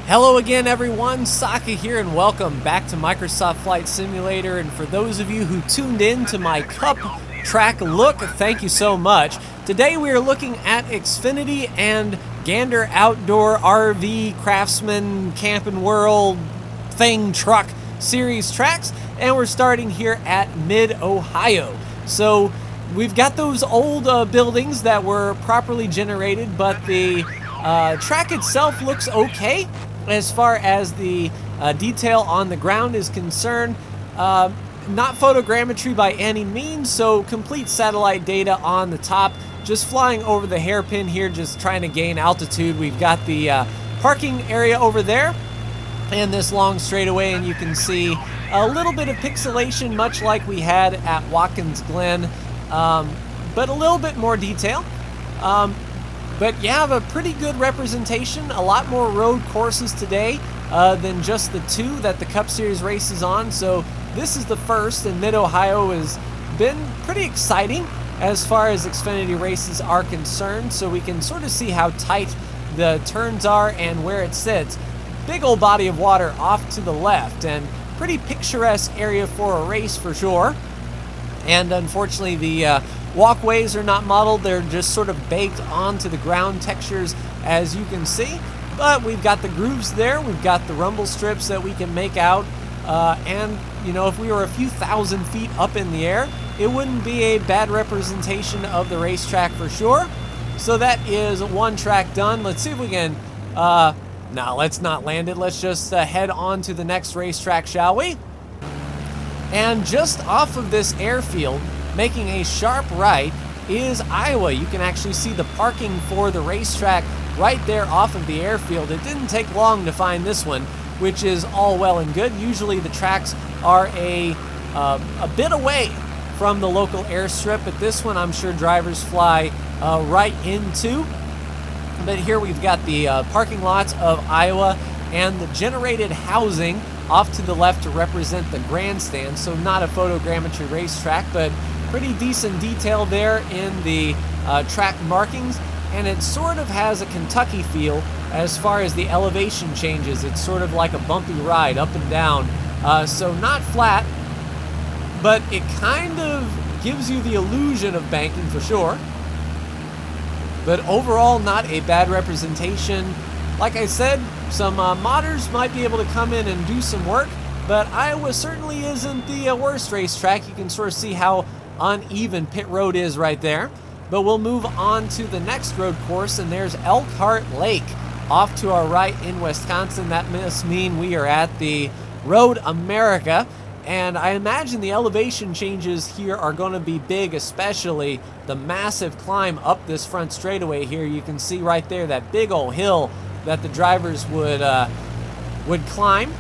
Hello again everyone, Saka here and welcome back to Microsoft Flight Simulator. And for those of you who tuned in to my Cup track look, thank you so much. Today we are looking at Xfinty and Gander Outdoor RV Craftsman Camping World Thing Truck Series tracks, and we're starting here at MidOhio. So we've got those old buildings that were properly generated, but the track itself looks okay as far as the detail on the ground is concerned. Not photogrammetry by any means, so complete satellite data on the top. Just flying over the hairpin here, just trying to gain altitude. We've got the parking area over there and this long straightaway, and you can see a little bit of pixelation, much like we had at Watkins Glen, but a little bit more detail. But you have a pretty good representation, a lot more road courses today than just the two that the Cup Series race is on. So this is the first, and MidOhio has been pretty exciting as far as Xfinty races are concerned. So we can sort of see how tight the turns are and where it sits. Big old body of water off to the left, and pretty picturesque area for a race for sure. And unfortunately the walkways are not modeled, they're just sort of baked onto the ground textures, as you can see. But we've got the grooves there, we've got the rumble strips that we can make out, and you know, if we were a few thousand feet up in the air, it wouldn't be a bad representation of the racetrack for sure. So that is one track done. Let's see if we can, no, let's not land it, let's just head on to the next racetrack, shall we? And just off of this airfield, making a sharp right, is Iowa. You can actually see the parking for the racetrack right there off of the airfield. It didn't take long to find this one, which is all well and good. Usually the tracks are a bit away from the local airstrip, but this one I'm sure drivers fly right into. But here we've got the parking lots of Iowa and the generated housing off to the left to represent the grandstand. So not a photogrammetry racetrack, but pretty decent detail there in the track markings, and it sort of has a Kentucky feel as far as the elevation changes. It's sort of like a bumpy ride up and down, so not flat, but it kind of gives you the illusion of banking for sure. But overall, not a bad representation. Like I said, some modders might be able to come in and do some work, but Iowa certainly isn't the worst racetrack. You can sort of see how uneven pit road is right there. But we'll move on to the next road course, and there's Elkhart Lake off to our right in Wisconsin. That must mean we are at the Road America, and I imagine the elevation changes here are going to be big, especially the massive climb up this front straightaway here. You can see right there that big old hill that the drivers would climb.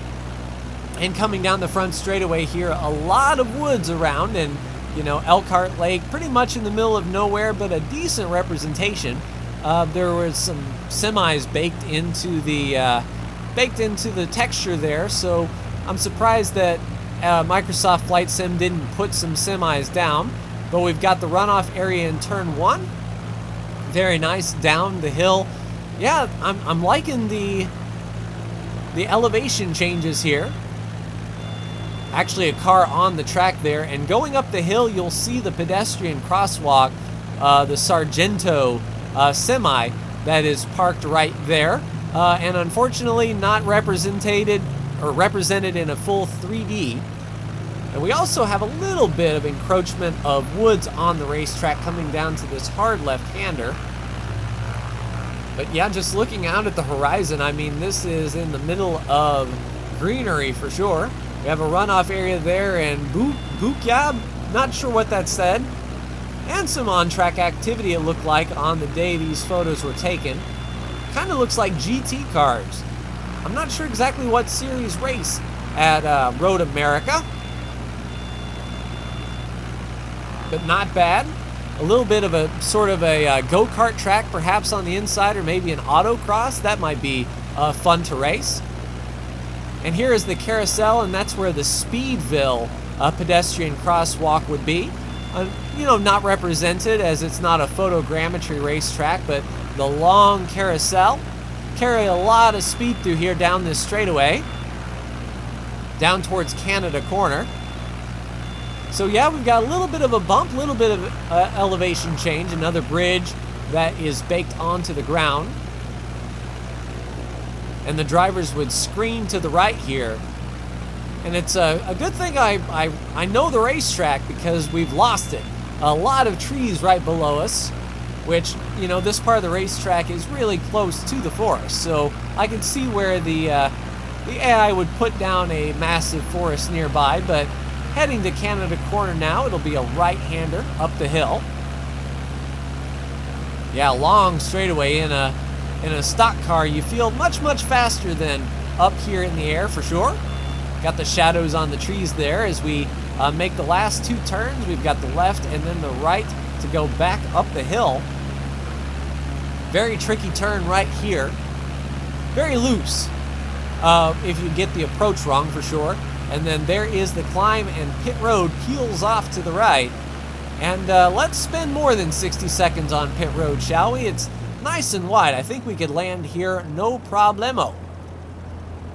And coming down the front straightaway here, a lot of woods around, and you know, Elkhart Lake, pretty much in the middle of nowhere, but a decent representation. There was some semis baked into the texture there, so I'm surprised that Microsoft Flight Sim didn't put some semis down. But we've got the runoff area in turn 1. Very nice down the hill. Yeah, I'm liking the elevation changes here. Actually a car on the track there, and going up the hill you'll see the pedestrian crosswalk, the Sargento semi that is parked right there, and unfortunately not represented in a full 3D. And we also have a little bit of encroachment of woods on the racetrack coming down to this hard left-hander. But yeah, just looking out at the horizon, I mean, this is in the middle of greenery for sure. We have a runoff area there, and Bukyab, not sure what that said. And some on-track activity it looked like on the day these photos were taken. Kind of looks like GT cars. I'm not sure exactly what series race at Road America, but not bad. A little bit of a sort of a go-kart track perhaps on the inside, or maybe an autocross. That might be fun to race. And here is the carousel, and that's where the Speedville pedestrian crosswalk would be. You know, not represented as it's not a photogrammetry racetrack, but the long carousel. carry a lot of speed through here down this straightaway, down towards Canada Corner. So yeah, we've got a little bit of a bump, a little bit of elevation change, another bridge that is baked onto the ground. And the drivers would screen to the right here. And it's a good thing I know the racetrack, because we've lost it. A lot of trees right below us, which, you know, this part of the racetrack is really close to the forest. So I can see where the AI would put down a massive forest nearby, but heading to Canada Corner now, it'll be a right-hander up the hill. Yeah, long straightaway in a stock car. You feel much, much faster than up here in the air for sure. Got the shadows on the trees there as we make the last two turns. We've got the left and then the right to go back up the hill. Very tricky turn right here. Very loose if you get the approach wrong for sure. And then there is the climb, and pit road peels off to the right. And let's spend more than 60 seconds on pit road, shall we? It's nice and wide. I think we could land here no problemo.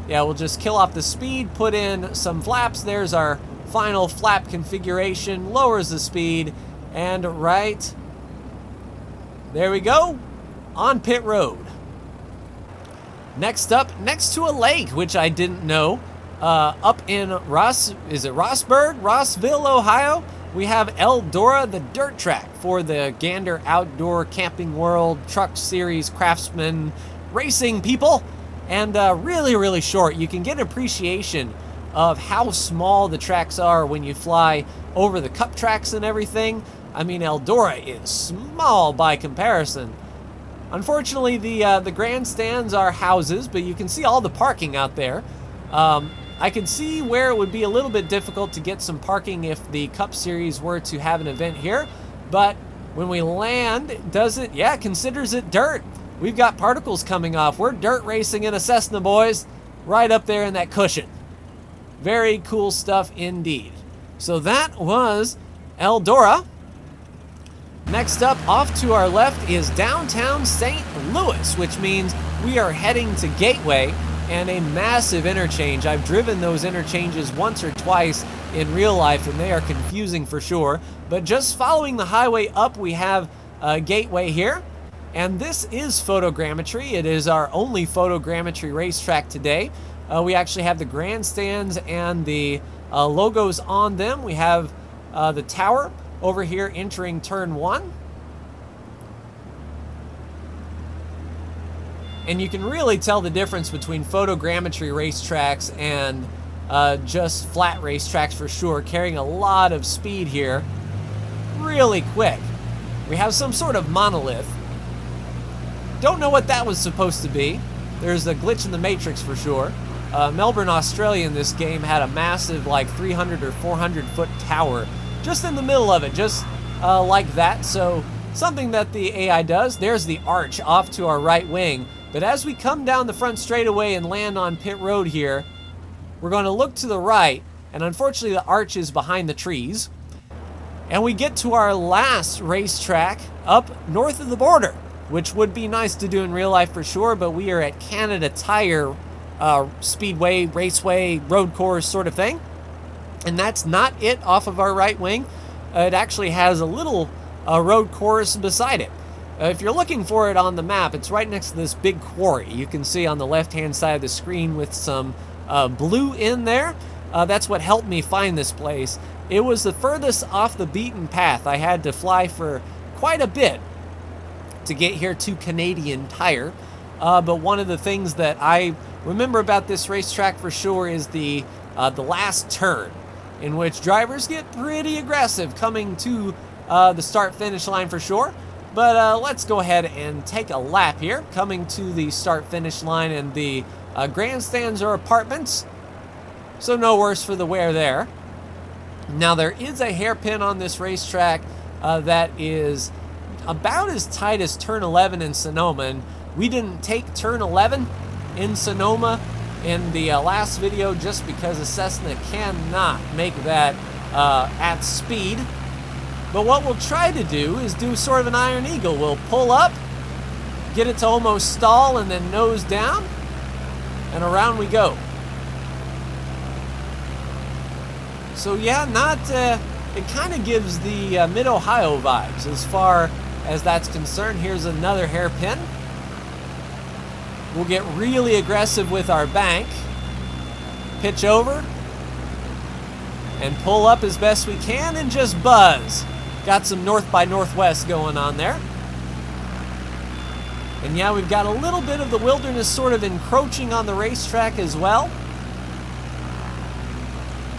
Yeah, we'll just kill off the speed, put in some flaps. There's our final flap configuration, lowers the speed, and right there we go, on pit road. Next up, next to a lake, which I didn't know, up in Rossville, Ohio, we have Eldora, the dirt track for the Gander Outdoor Camping World Truck Series Craftsman racing people. And really, really short. You can get an appreciation of how small the tracks are when you fly over the cup tracks and everything. I mean, Eldora is small by comparison. Unfortunately, the grandstands are houses, but you can see all the parking out there. I can see where it would be a little bit difficult to get some parking if the Cup Series were to have an event here. But when we land, considers it dirt. We've got particles coming off. We're dirt racing in a Cessna, boys. Right up there in that cushion. Very cool stuff indeed. So that was Eldora. Next up, off to our left, is downtown St. Louis, which means we are heading to Gateway and a massive interchange. I've driven those interchanges once or twice in real life, and they are confusing for sure. But just following the highway up, we have Gateway here. And this is photogrammetry. It is our only photogrammetry racetrack today. We actually have the grandstands and the logos on them. We have the tower over here entering turn 1. And you can really tell the difference between photogrammetry racetracks and just flat racetracks for sure, carrying a lot of speed here really quick. We have some sort of monolith. Don't know what that was supposed to be. There's a glitch in the matrix for sure. Melbourne, Australia in this game had a massive like 300 or 400 foot tower just in the middle of it, just like that. So something that the AI does. There's the arch off to our right wing. But as we come down the front straightaway and land on pit road here, we're going to look to the right, and unfortunately the arch is behind the trees. And we get to our last racetrack up north of the border, which would be nice to do in real life for sure, but we are at Canada Tire Speedway, Raceway, Road Course sort of thing. And that's not it off of our right wing. It actually has a little road course beside it. If you're looking for it on the map, it's right next to this big quarry. You can see on the left-hand side of the screen with some blue in there. That's what helped me find this place. It was the furthest off the beaten path. I had to fly for quite a bit to get here to Canadian Tire. But one of the things that I remember about this racetrack for sure is the last turn, in which drivers get pretty aggressive coming to the start-finish line for sure. But let's go ahead and take a lap here, coming to the start-finish line, and the grandstands are apartments, so no worse for the wear there. Now there is a hairpin on this racetrack that is about as tight as turn 11 in Sonoma, and we didn't take turn 11 in Sonoma in the last video just because a Cessna cannot make that at speed. But what we'll try to do is do sort of an Iron Eagle. We'll pull up, get it to almost stall, and then nose down, and around we go. So yeah, it kind of gives the MidOhio vibes as far as that's concerned. Here's another hairpin. We'll get really aggressive with our bank. Pitch over and pull up as best we can and just buzz. Got some north by northwest going on there. And yeah, we've got a little bit of the wilderness sort of encroaching on the racetrack as well.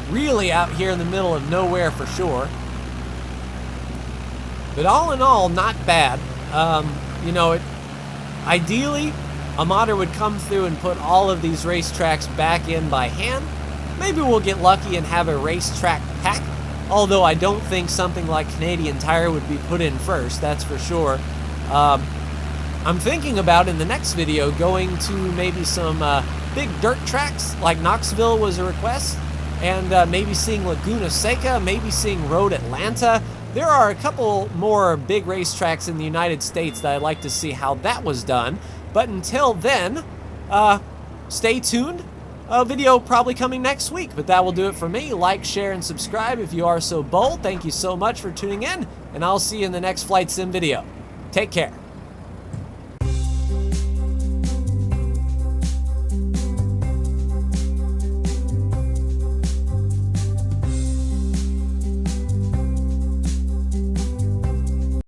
Really out here in the middle of nowhere for sure. But all in all, not bad. You know, ideally, a modder would come through and put all of these racetracks back in by hand. Maybe we'll get lucky and have a racetrack pack, although I don't think something like Canadian Tire would be put in first, that's for sure. I'm thinking about, in the next video, going to maybe some big dirt tracks, like Knoxville was a request, and maybe seeing Laguna Seca, maybe seeing Road Atlanta. There are a couple more big racetracks in the United States that I'd like to see how that was done. But until then, stay tuned. A video probably coming next week, but that will do it for me. Like, share, and subscribe if you are so bold. Thank you so much for tuning in, and I'll see you in the next Flight Sim video. Take care.